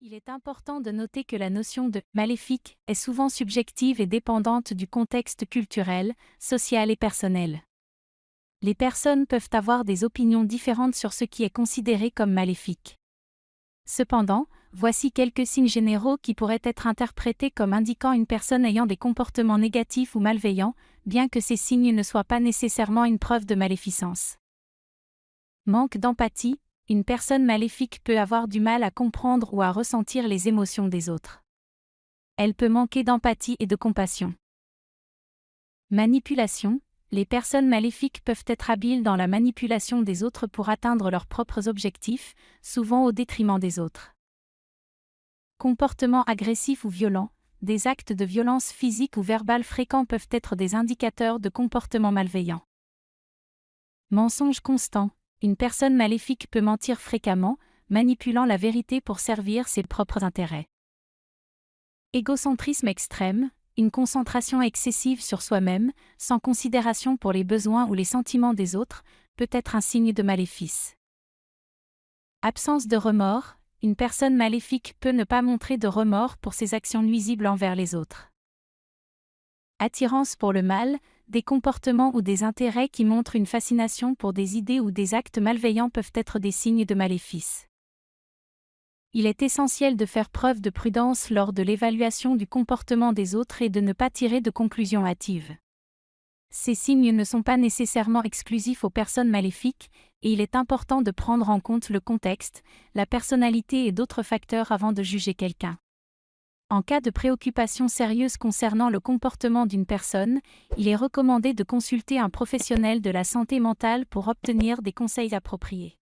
Il est important de noter que la notion de maléfique est souvent subjective et dépendante du contexte culturel, social et personnel. Les personnes peuvent avoir des opinions différentes sur ce qui est considéré comme maléfique. Cependant, voici quelques signes généraux qui pourraient être interprétés comme indiquant une personne ayant des comportements négatifs ou malveillants, bien que ces signes ne soient pas nécessairement une preuve de maléficence. Manque d'empathie. Une personne maléfique peut avoir du mal à comprendre ou à ressentir les émotions des autres. Elle peut manquer d'empathie et de compassion. Manipulation. Les personnes maléfiques peuvent être habiles dans la manipulation des autres pour atteindre leurs propres objectifs, souvent au détriment des autres. Comportement agressif ou violent. Des actes de violence physique ou verbale fréquents peuvent être des indicateurs de comportement malveillant. Mensonge constant. Une personne maléfique peut mentir fréquemment, manipulant la vérité pour servir ses propres intérêts. Égocentrisme extrême. Une concentration excessive sur soi-même, sans considération pour les besoins ou les sentiments des autres, peut être un signe de maléfice. Absence de remords. Une personne maléfique peut ne pas montrer de remords pour ses actions nuisibles envers les autres. Attirance pour le mal. Des comportements ou des intérêts qui montrent une fascination pour des idées ou des actes malveillants peuvent être des signes de maléfice. Il est essentiel de faire preuve de prudence lors de l'évaluation du comportement des autres et de ne pas tirer de conclusions hâtives. Ces signes ne sont pas nécessairement exclusifs aux personnes maléfiques, et il est important de prendre en compte le contexte, la personnalité et d'autres facteurs avant de juger quelqu'un. En cas de préoccupation sérieuse concernant le comportement d'une personne, il est recommandé de consulter un professionnel de la santé mentale pour obtenir des conseils appropriés.